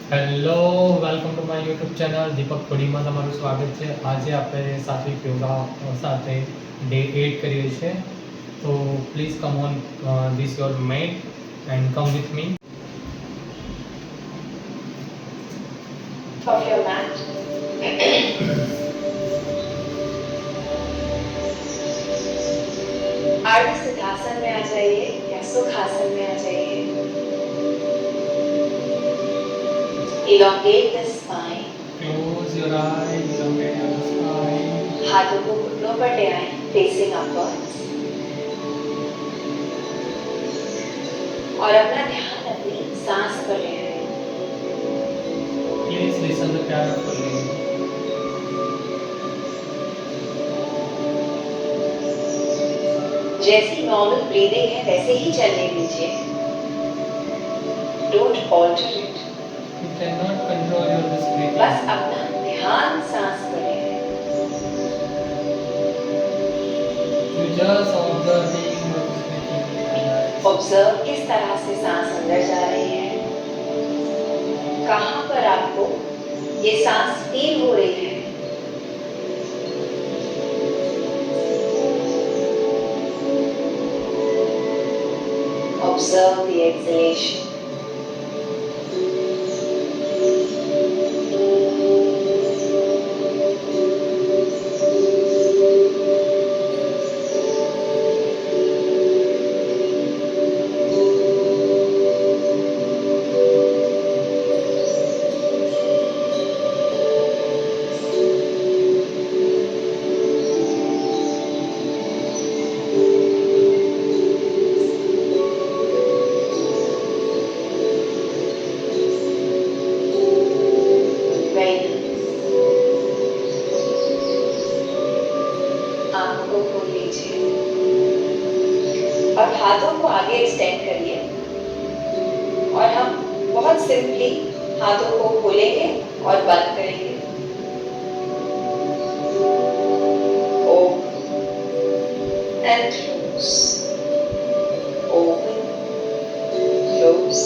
Hello welcome to my YouTube channel Deepak થોડીમાં તમારું સ્વાગત છે. આજે આપણે સાત્વિક યોગા સાથે ડે 8 કરીએ છીએ. તો please come on this your mat and come with me. Of your mat. अर्ध सिद्धासन में आ जाइए या सुखासन में आ जाइए. Elongate the spine. Close your eyes, elongate your spine. हाथों को घुटनों पर ले आए, facing upwards. और अपना ध्यान अपनी सांस पर ले आए. Please listen carefully. जैसी नॉर्मल ब्रीदिंग है वैसे ही चलने दीजिए. Don't alter it. You cannot control your this breathing. बस अपना ध्यान सांस पर ले आए. You just observing your breathing. Observe किस तरह से सांस अंदर जा रही है. कहां पर आपको ये सांस फील हो रही है. Observe the exhalation. आंखों को खोल लीजिए और हाथों को आगे एक्सटेंड करिए. और हम बहुत सिंपली हाथों को खोलेंगे और बंद करेंगे. Open and close, open close.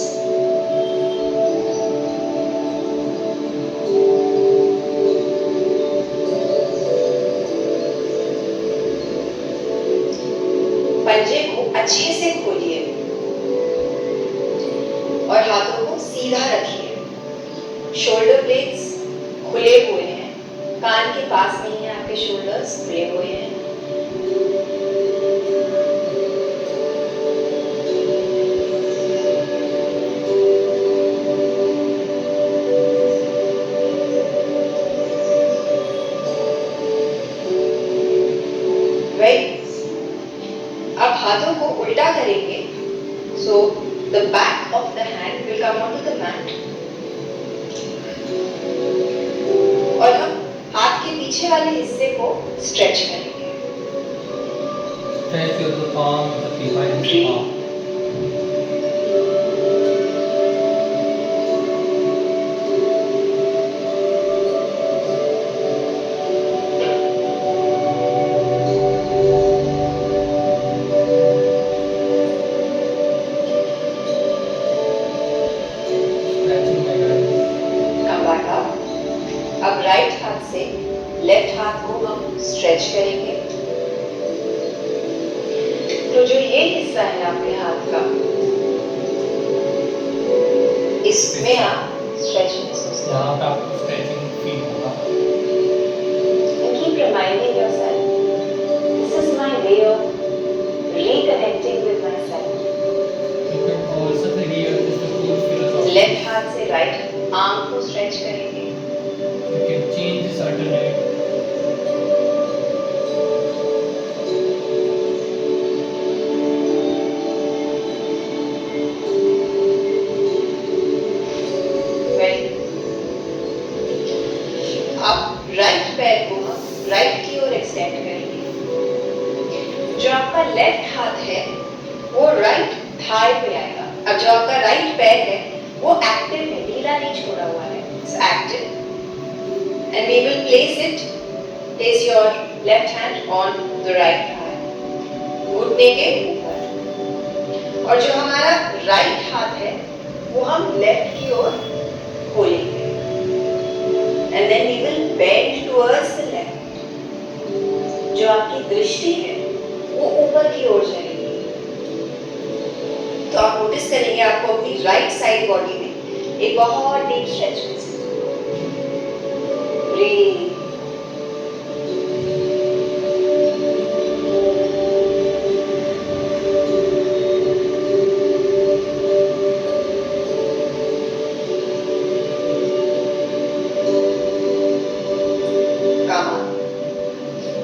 पंजे को अच्छे से खोलिए और हाथों को सीधा रखिए. शोल्डर ब्लेड्स खुले हुए हैं, कान के पास में ही आपके शोल्डर्स खुले हुए हैं. अब हाथों को उल्टा करेंगे. So the back of the hand will come on to the mat. और हम हाथ के पीछे वाले हिस्से को स्ट्रेच करेंगे. Stretch your palm, the behind the palm. Stretching like that. Come back up. अब राइट हाथ से लेफ्ट हाथ को हम स्ट्रेच करेंगे. तो जो ये हिस्सा है आपके हाथ का, इसमें आप स्ट्रेच महसूस करें. यहाँ पे आपको स्ट्रेचिंग फील होगा. And keep reminding yourself, this is my way of reconnecting with myself. You can also realize the full philosophy. Left हाथ से राइट आर्म को स्ट्रेच करेंगे. You can change this alternate. अब राइट पैर को हम right की ओर एक्सटेंड करेंगे. जो आपका लेफ्ट हाथ है वो राइट थाई पे आएगा. अब जो आपका राइट पैर है वो एक्टिव है, ढीला नहीं छोड़ा हुआ है. It's active. And we will place your left hand on the right thigh, घुटने के ऊपर. और जो हमारा राइट हाथ है वो हम लेफ्ट की ओर खोलेंगे. and then we will bend towards the left. जो आपकी दृष्टि है वो ऊपर की ओर जाएगी। तो आप नोटिस करेंगे आपको अपनी राइट साइड बॉडी में एक बहुत डीप स्ट्रेच महसूस होगा। ब्रीथ।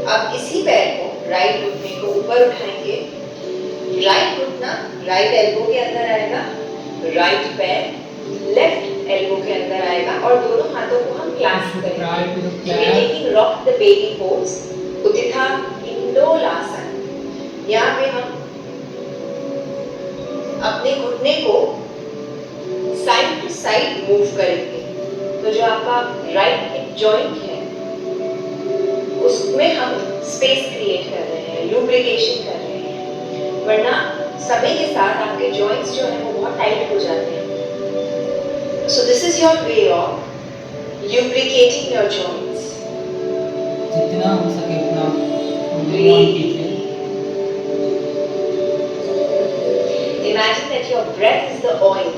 अब इसी पैर को राइट घुटने को ऊपर उठाएंगे। राइट घुटना राइट एल्बो के अंदर आएगा, राइट पैर लेफ्ट एल्बो के अंदर आएगा और दोनों हाथों को हम क्लैंप करेंगे। Rock the baby pose, Utthita Hindolasana. यहाँ पे हम अपने घुटने को साइड टू साइड मूव करेंगे। तो जो आपका राइट हिप जॉइंट है उसमें हम स्पेस क्रिएट कर रहे हैं, लुब्रिकेशन कर रहे हैं, वरना समय के साथ आपके जॉइंट्स जो हैं वो बहुत टाइट हो जाते हैं। So this is your way of lubricating your joints. जितना हो सके उतना Imagine that your breath is the oil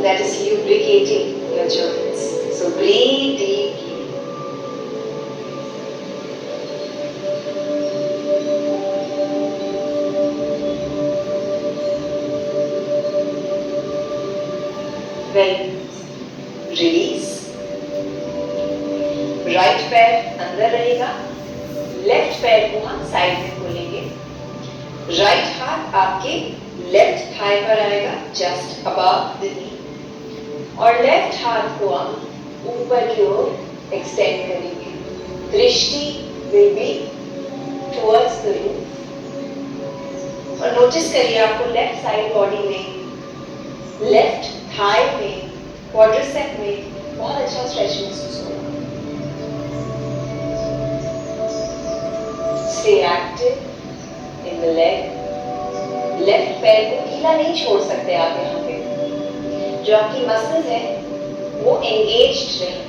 that is lubricating your joints. So breathe deeply. Release. Right पैर अंदर रहेगा, लेफ्ट पैर को हम साइड में खोलेंगे। राइट हाथ आपके लेफ्ट थाई पर आएगा, जस्ट अबव द नी, और लेफ्ट हाथ को हम ऊपर की ओर एक्सटेंड करेंगे। दृष्टि will be towards the roof. और नोटिस करिए आपको लेफ्ट साइड बॉडी में, लेफ्ट थाई में, क्वाड्रिसेप में बहुत अच्छा स्ट्रेच महसूस होगा। Stay active in the leg. Left पैर को ढीला नहीं छोड़ सकते आप यहाँ पे। जो आपकी मसल्स है वो एंगेज्ड रहें।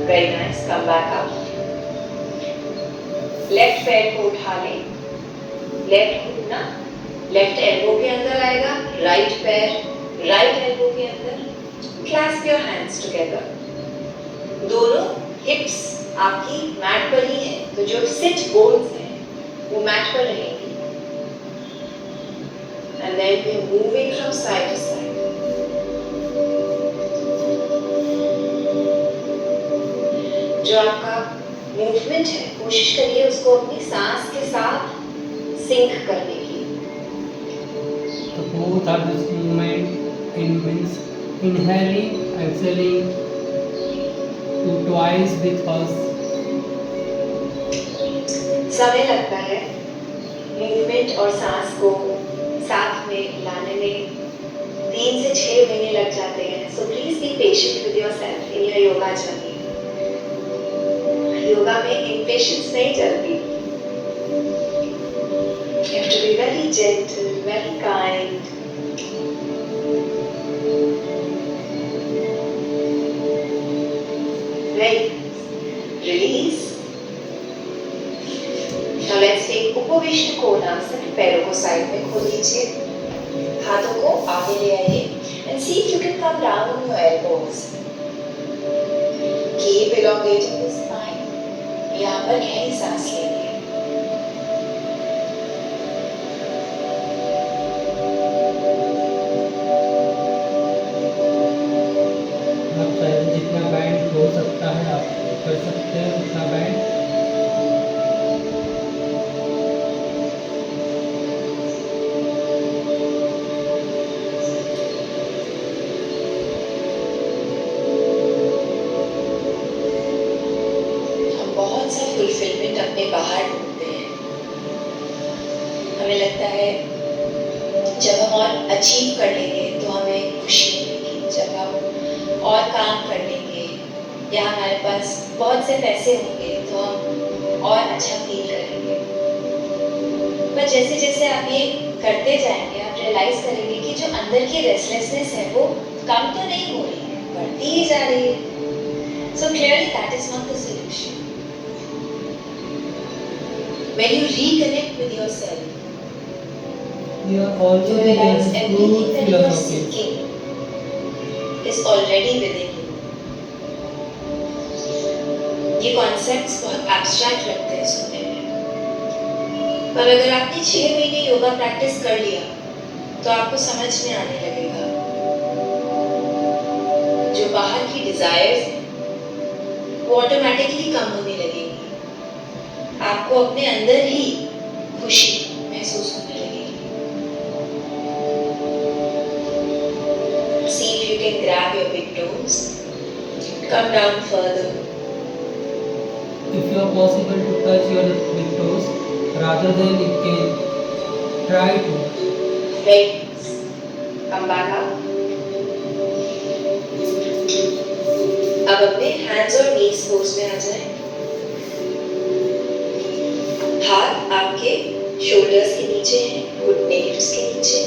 Very nice, come back up. Left पैर को उठा लें, लेफ्ट घुटना लेफ्ट एल्बो के अंदर आएगा, राइट पैर राइट एल्बो के अंदर। Clasp your hands together. दोनों हिप्स आपकी मैट पर ही है, तो जो सिट बोन्स हैं वो मैट पर रहेंगी। And then we moving from side to side. जो आपका मूवमेंट है कोशिश करिए उसको अपनी सांस के साथ सिंक करने की। तो both are this movement in means inhaling, exhaling to twice with us. समय लगता है मूवमेंट और सांस को साथ में लाने में 3 से 6 महीने लग जाते हैं। So please be patient with yourself in your yoga journey. Yoga में इम्पेशेंस नहीं चलती। You have to be very gentle, very kind. Right. Release. Now let's take Upavishnu Konasana. पैरों को साइड में खोल लीजिए, हाथों को आगे ले आइए and see if you can come down on your elbows. Keep elongating the spine. यहाँ पर गहरी सांस लेंगे। जितना बैंड हो सकता है आप कर सकते हैं उतना बैंड। हम बहुत सा फुलफिलमेंट अपने बाहर ढूंढते हैं। हमें लगता है जब हम और अचीव कर लेंगे तो हमें खुशी मिलेगी, जब हम और काम कर लेंगे या हमारे पास बहुत से पैसे होंगे तो हम और अच्छा फील करेंगे। पर जैसे जैसे आप ये करते जाएंगे आप रियलाइज करेंगे कि जो अंदर की रेस्टलेसनेस है वो कम तो नहीं हो रही है, बढ़ती ही जा रही है। So clearly that is not the solution. When you reconnect with yourself, They are also you the realize good everything that you are philosophies. seeking is already within you. ये कॉन्सेप्ट्स बहुत एब्स्ट्रैक्ट लगते हैं सुनने में, पर अगर आपने 6 महीने योगा प्रैक्टिस कर लिया तो आपको समझ में आने लगेगा जो बाहर की डिजायर्स हैं वो ऑटोमेटिकली कम होने लगेगी। आपको अपने अंदर ही खुशी महसूस होने लगेगी। See if you can grab your big toes, come down further. If you are possible to touch your big toes, rather than you can try to. Legs, come back up. अब अपने hands और knees pose में आ जाएं। हाथ आपके shoulders के नीचे हैं, घुटने उसके नीचे।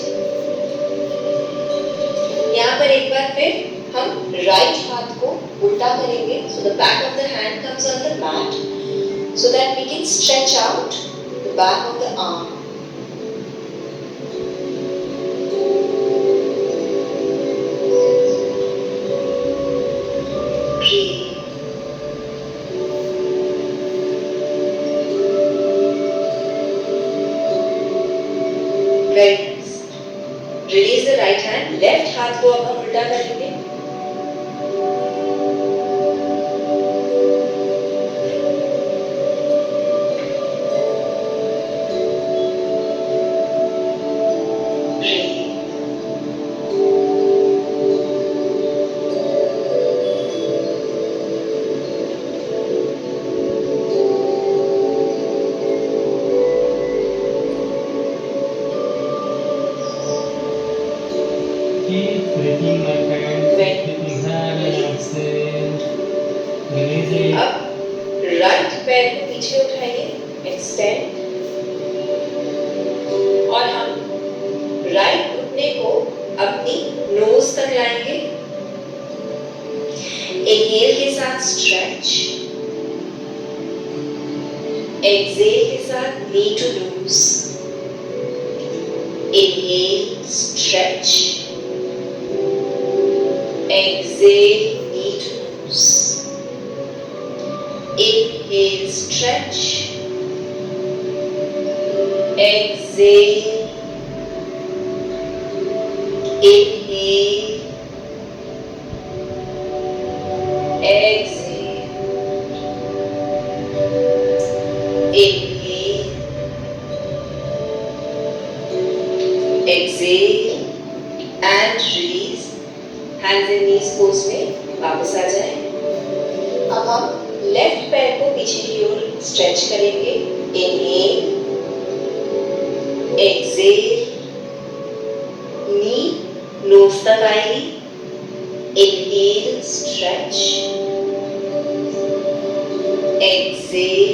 यहाँ पर एक बार फिर हम राइट हाथ को उल्टा करेंगे, so the back of the hand comes on the mat, so that we can stretch out the back of the arm. Breathe. Very nice. Release the right hand. Left हाथ को अब हम उल्टा करेंगे। Breathe. Keep breathing, my friends. Very Keep nice. inhale and exhale. Release it. अब right पैर को पीछे उठाइए, एक्सटेंड, और हम राइट घुटने को अपनी नोज तक लाएंगे। इनहेल के साथ स्ट्रेच, एक्सहेल के साथ knee to nose. Inhale, stretch, exhale, knee to nose. Inhale, stretch. Exhale. Inhale. Exhale. Inhale. Exhale and release. Hands and knees pose में वापस आ जाएं। अब हम लेफ्ट पैर को पीछे की ओर स्ट्रेच करेंगे। इनहेल, एक्सहेल, नी नोज तक आएगी। Inhale, stretch, exhale,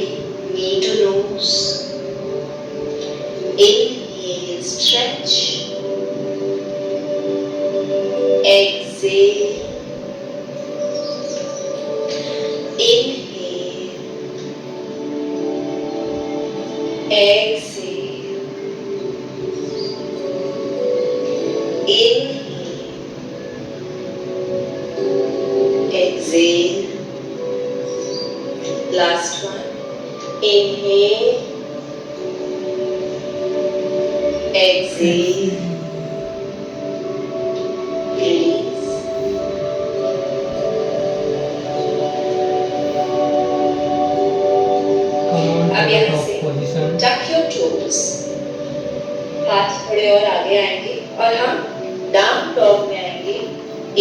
knee to nose. Inhale, stretch, exhale, inhale, exhale, inhale, exhale. Last one. Inhale, exhale. Release. Come on अब to the यहाँ top से position. tuck your toes. हाथ थोड़े और आगे आएंगे और हम डाउन डॉग में आएंगे।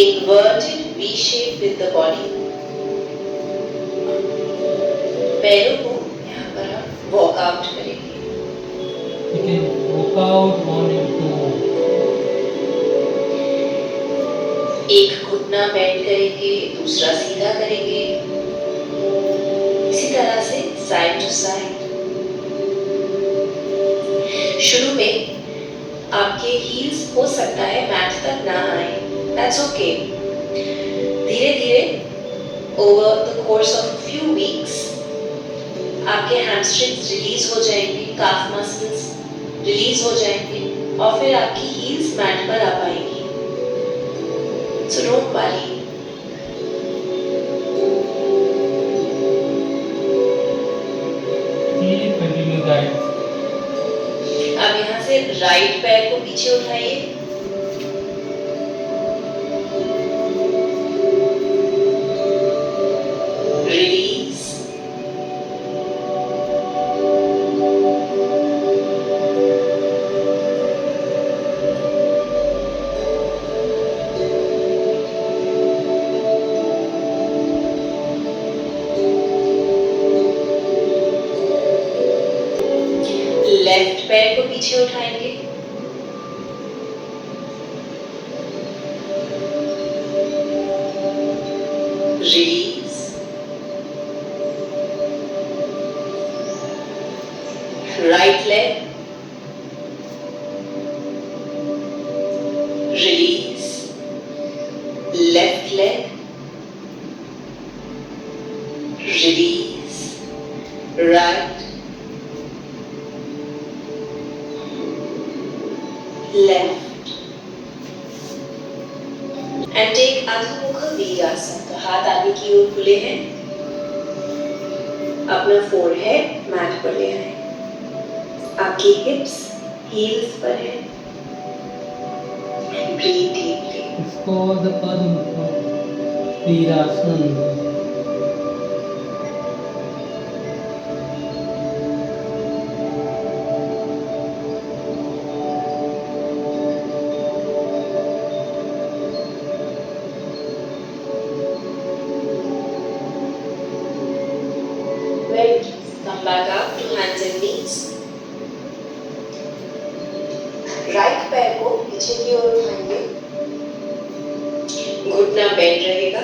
Inverted V shape with the body. पैरों को यहाँ पर हम walk out करेंगे। You can walk out on your toe. एक घुटना बेंड करेंगे, दूसरा सीधा करेंगे। इसी तरह से साइड टू साइड। शुरू में आपके हील्स हो सकता है मैट तक ना आए, दैट्स ओके। धीरे धीरे over the course of few weeks आपके हैमस्ट्रिंग्स रिलीज हो जाएंगे, काफ मसल्स रिलीज हो जाएंगे और फिर आपकी हील्स मैट पर आ पाएंगी। So don't worry. Continue guys. अब यहाँ से राइट पैर को पीछे उठाइए, रिलीज, लेफ्ट पैर को पीछे उठाएंगे, release, right leg, release, left leg, release, right, left and take Adho Mukha Virasana। तो हाथ आगे की ओर खुले हैं, अपना फोरहेड मैट पर ले आए, आपकी हिप्स हील्स पर है। Breathe deeply. इसको the Padma Virasana. Come back up to hands and knees। Right पैर को पीछे की ओर उठाएंगे, घुटना बेंड रहेगा,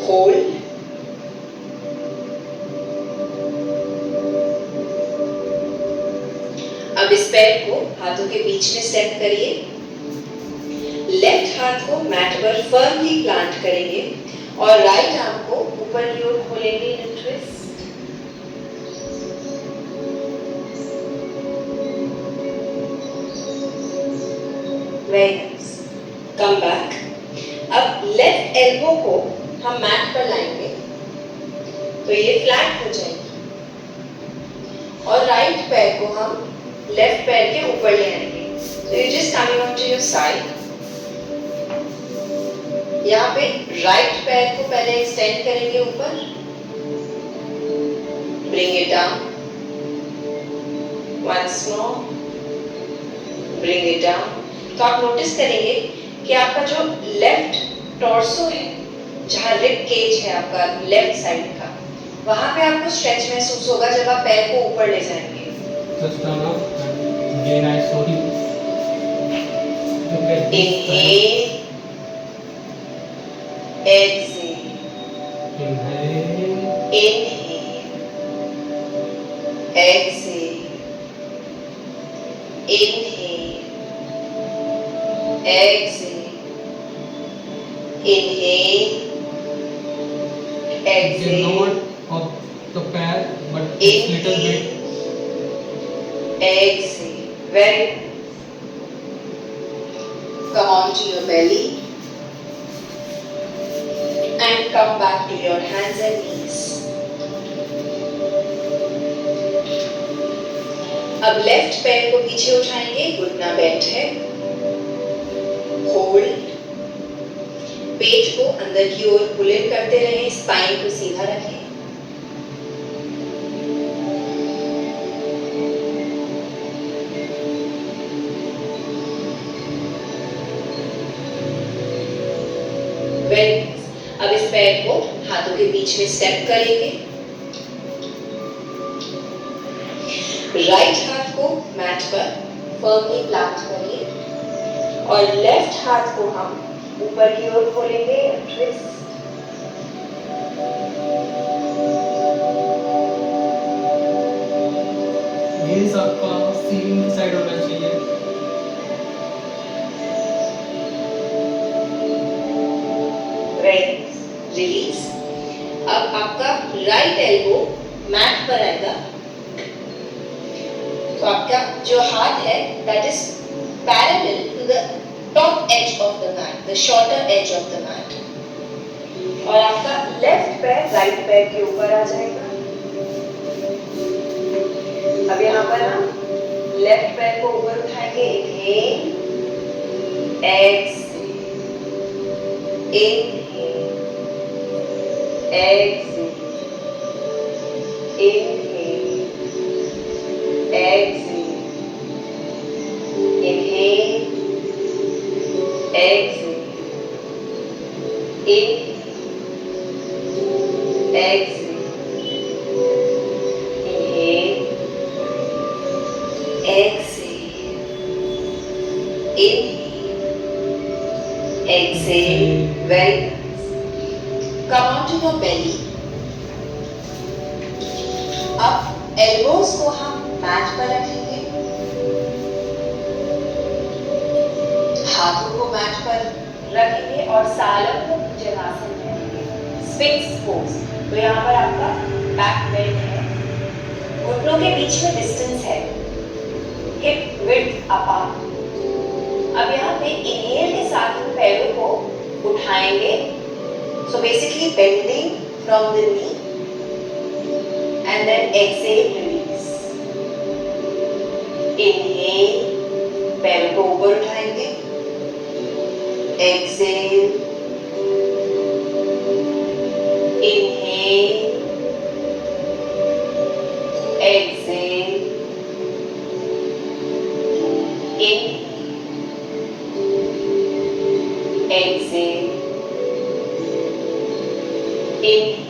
होल्ड, अब इस पैर को हाथों के बीच में स्टेप करिए, लेफ्ट हाथ को मैट पर फर्मली प्लांट करेंगे और राइट आर्म को ऊपर की ओर खोलेंगे in twist. Very nice. Come back. अब लेफ्ट एल्बो को हम मैट पर लाएंगे तो ये फ्लैट हो जाएगी और राइट पैर को हम लेफ्ट पैर के ऊपर ले आएंगे। So you just coming on to your side। यहाँ पे राइट पैर को पहले एक्सटेंड करेंगे ऊपर, bring it down, once more, bring it down. तो आप नोटिस करेंगे कि आपका जो लेफ्ट टॉर्सो है, जहाँ रिब केज है आपका लेफ्ट साइड का, वहां पे आपको स्ट्रेच महसूस होगा जब आप पैर को ऊपर ले जाएंगे। Just turn off and again I show you. Look at this Inhale, exhale, side. Inhale, inhale, exhale, inhale, exhale, inhale, it's exhale, not of the pair but it's little bit. exhale. Very nice. Come on to your belly and come back to your hands and knees. अब left पैर को पीछे उठाएंगे, घुटना bent है, hold, पेट को अंदर की ओर पुल इन करते रहें, स्पाइन को सीधा रखें। अब इस पैर को हाथों के बीच में स्टेप करेंगे, राइट हाथ को मैट पर फर्मली प्लांट करिए और लेफ्ट हाथ को हम ऊपर की ओर खोलेंगे, ट्विस्ट। फेस आपका सीलिंग साइड होना चाहिए। रिलीज। अब आपका राइट एल्बो मैट पर आएगा, तो आपका जो हाथ है that is parallel to the top edge of the mat, the shorter edge of the mat. और आपका लेफ्ट पैर राइट पैर के ऊपर आ जाएगा। अब यहाँ पर हम लेफ्ट पैर को ऊपर उठाएंगे, inhale, exhale, inhale, exhale, inhale, exhale, inhale, exhale, inhale, exhale, inhale, exhale, inhale, exhale. Very nice. Come on to your belly. अब elbows को हम मैट पर रखेंगे, हाथों को मैट पर रखेंगे और सालम को भुजंगासन करेंगे, स्फिंक्स पोज। तो यहाँ पर आपका बैक बेंड है, घुटनों के बीच में डिस्टेंस है, हिप विड्थ अपार्ट। अब यहाँ पे इनहेल के साथ हम पैरों को उठाएंगे, so basically bending from the knee and then exhale release. Inhale, पैरों को ऊपर उठाएंगे, exhale, inhale, exhale, inhale, exhale, inhale,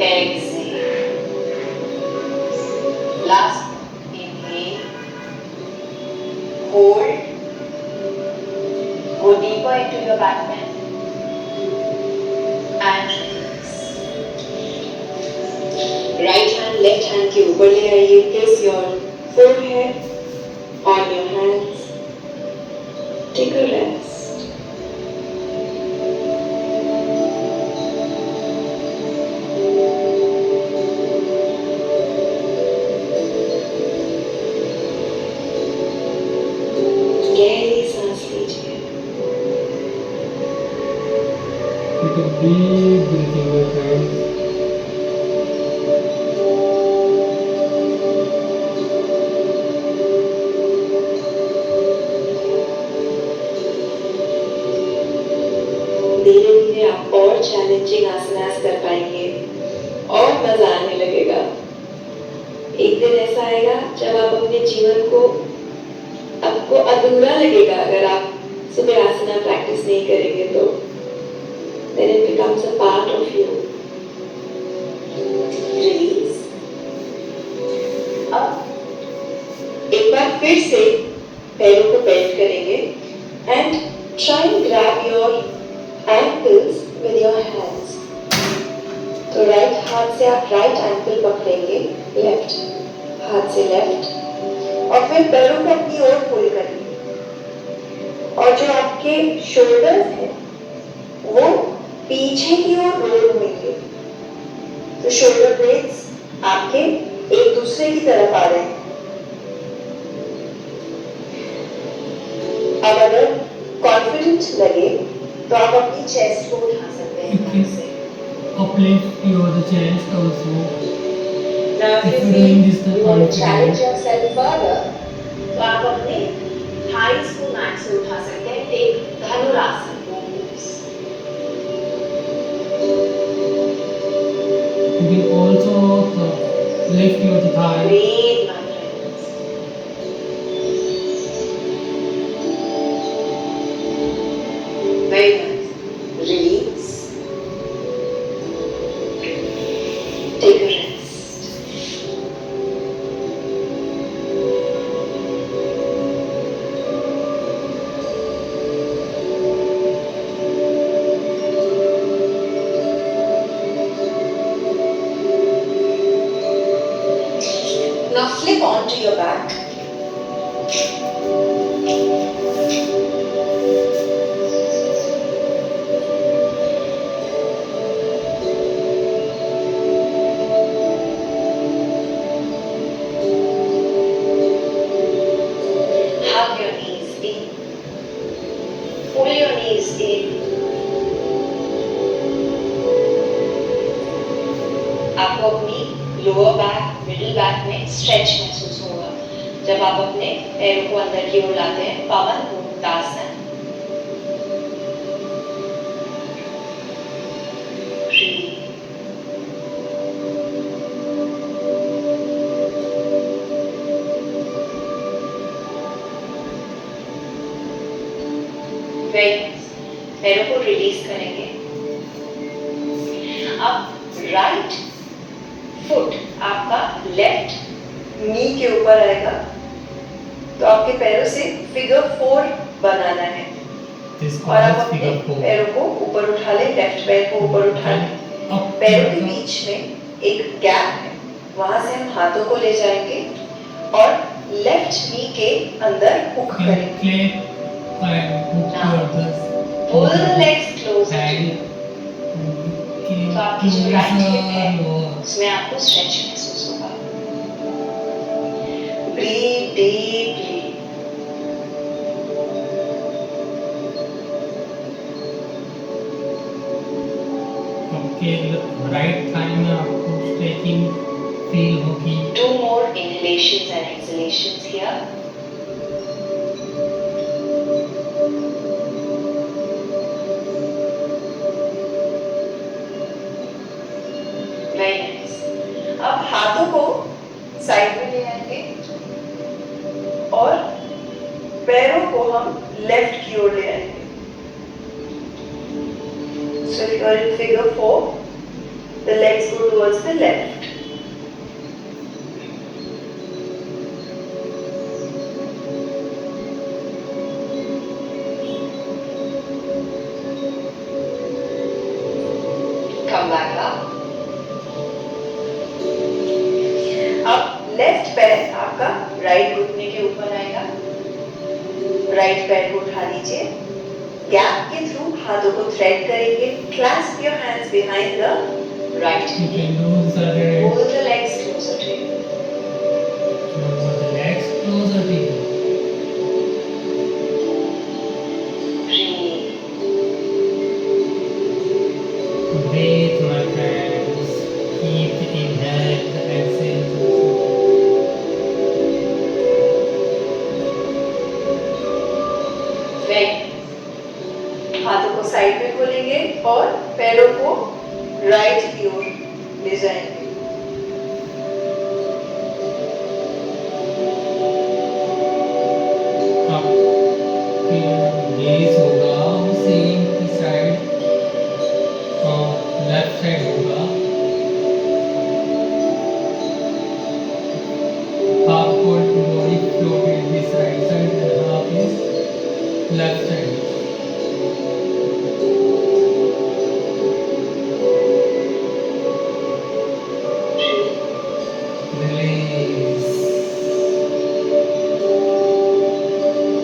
exhale. Last, inhale, hold, go deeper into your back bend. Right hand left hand के ऊपर ले आइए, place your forehead on your hands, take a rest. गहरी सांस लीजिए। Take a deep breathing, my friends. धीरे धीरे आप और चैलेंजिंग आसनास कर पाएंगे और मजा आने लगेगा। एक दिन ऐसा आएगा जब आप अपने जीवन को, आपको अधूरा लगेगा अगर आप सुबह आसना प्रैक्टिस नहीं करेंगे तो। Then it becomes a part of you. Release. अब एक बार फिर से पैरों को बेंड करेंगे and try and grab your ankles with your hands. तो राइट हाथ से आप राइट एंकल पकड़ेंगे, लेफ्ट हाथ से लेफ्ट, और फिर पैरों को अपनी ओर पुल करेंगे और जो आपके शोल्डर्स हैं वो पीछे की ओर रोल होंगे। तो शोल्डर ब्लेड्स आपके एक दूसरे की तरफ आ रहे हैं। अब अगर कॉन्फिडेंट लगे तो आप अपनी चेस्ट को उठा सकते हैं यहाँ से। Uplift your the chest also. Now if If you you're feel doing this, then you want to confident. challenge yourself further, तो आप अपने थाइस को मैट से उठा सकते हैं। Take Dhanurasana. You can also lift your thigh. Breathe, my friends. Very nice. Release. Take a rest. onto your back. Hug your knees in. Pull your knees in. आपको अपनी लोअर बैक, मिडिल बैक में stretch महसूस होगा जब आप अपने पैरों को अंदर की ओर लाते हैं। पवन मुक्तासन। पैरों को रिलीज करेंगे। अब राइट फुट आपका लेफ्ट नी के ऊपर आएगा, तो आपके पैरों से फिगर 4 बनाना है। और आप अपने पैरों को ऊपर उठा लें, लेफ्ट पैर को ऊपर उठा लें। पैरों के बीच में एक गैप है, वहां से हम हाथों को ले जाएंगे और लेफ्ट नी के अंदर हुक करेंगे। Pull the legs closer. तो आपकी जो राइट हिप है उसमें आपको स्ट्रेच महसूस होगा। Breathe deeply. आपके राइट थाई में आपको स्ट्रेचिंग फील होगी। 2 more inhalations and exhalations here. Very nice. अब हाथों को साइड में ले आएंगे और पैरों को हम लेफ्ट की ओर ले आएंगे। So if you are in figure 4, the legs go towards the left. Come back up. अब लेफ्ट पैर आपका राइट घुटने के ऊपर आएगा। राइट पैर को उठा लीजिए, गैप के थ्रू हाथों को थ्रेड करेंगे। Clasp your hands behind the right knee. Pull the legs closer to you. Breathe, my friends. Keep the inhale, the exhale. हाथों को साइड में खोलेंगे और पैरों को राइट की ओर ले जाएंगे। गेज होगा सेम की साइड, लेफ्ट साइड होगा। Half body floated this right side and half is left side.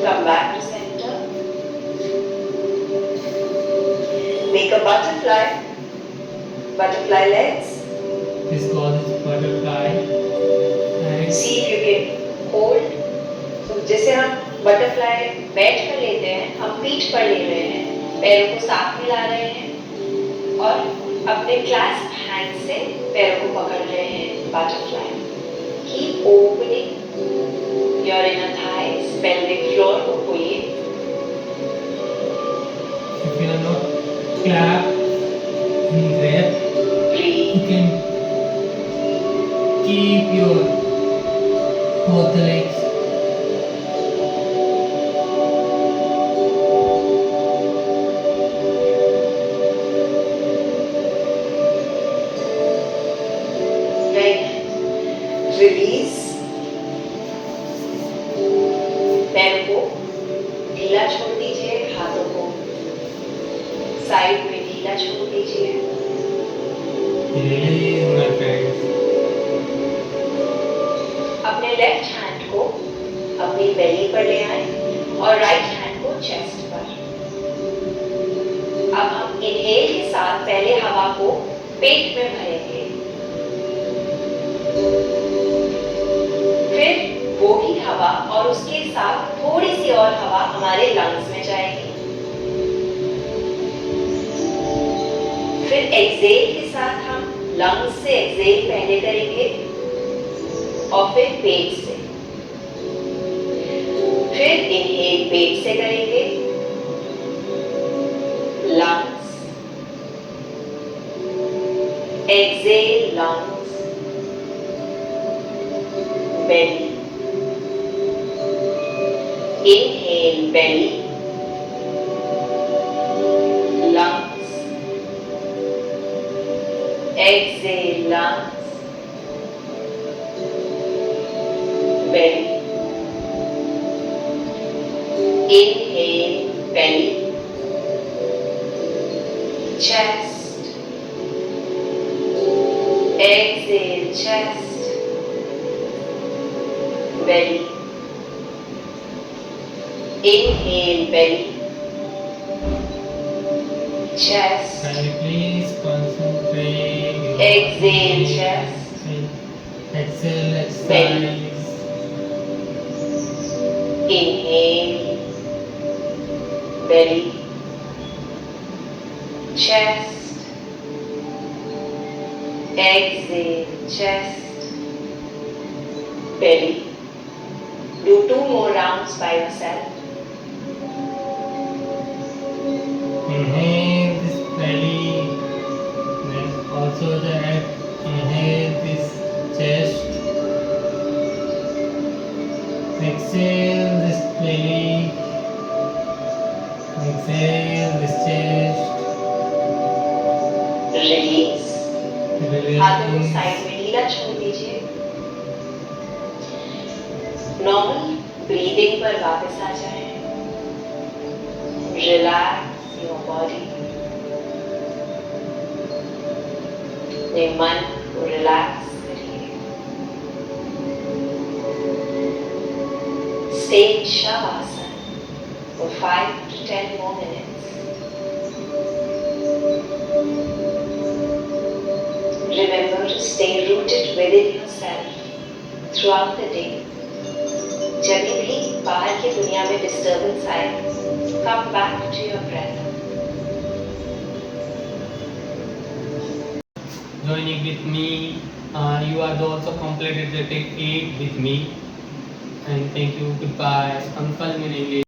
Come back to center. Make a butterfly. Butterfly legs. This causes butterfly. And See if you can hold. So जैसे हम butterfly बैठ कर लेते हैं, हम पीठ पर ले रहे हैं, पैरों को साथ मिला रहे हैं और अपने क्लैस्प हैंड से पैरों को पकड़ रहे हैं। Butterfly. Keep opening your inner thighs, pelvic floor को खोलिए। if you are not clap in breath, Breathe. you can keep your both the legs. Very nice. Release. पैर को ढीला छोड़ दीजिए, हाथों को साइड में ढीला छोड़ दीजिए। Release my friends. अपने अपने लेफ्ट हैंड को अपनी बेली पर ले आए और राइट हैंड को चेस्ट पर। अब हम इनहेल के साथ पहले हवा को पेट में भरेंगे, फिर वो ही हवा और उसके साथ थोड़ी सी और हवा हमारे लंग्स में जाएगी। फिर एक्सेल के साथ हम लंग्स से एक्सेल पहले करेंगे और फिर पेट से, फिर इनहेल पेट से करेंगे, lungs, Excel lungs, Bailey, inhale belly, lungs, exhale lungs, belly, inhale belly, chest, exhale chest, belly, inhale belly, chest, Can you please concentrate? Your exhale breathing. chest, Exhale, belly. exercise. inhale belly, chest, exhale chest, belly. Do 2 more rounds by yourself. Inhale this belly, then also the inhale this chest. Exhale this belly. Exhale this chest. Release. हाथों को Release. Side में नीला छोड़ दीजिए। Normal breathing पर वापस आ जाएं। Relax your body. अपने मन को रिलैक्स करिए। Stay in Shavasana for 5 to 10 more minutes. Remember to stay rooted within yourself throughout the day. जब भी बाहर की दुनिया में डिस्टर्बेंस आए, come back to your breath. Joining with me, you are also completed the take 8 with me. And thank you. Goodbye. हम कल मिलेंगे.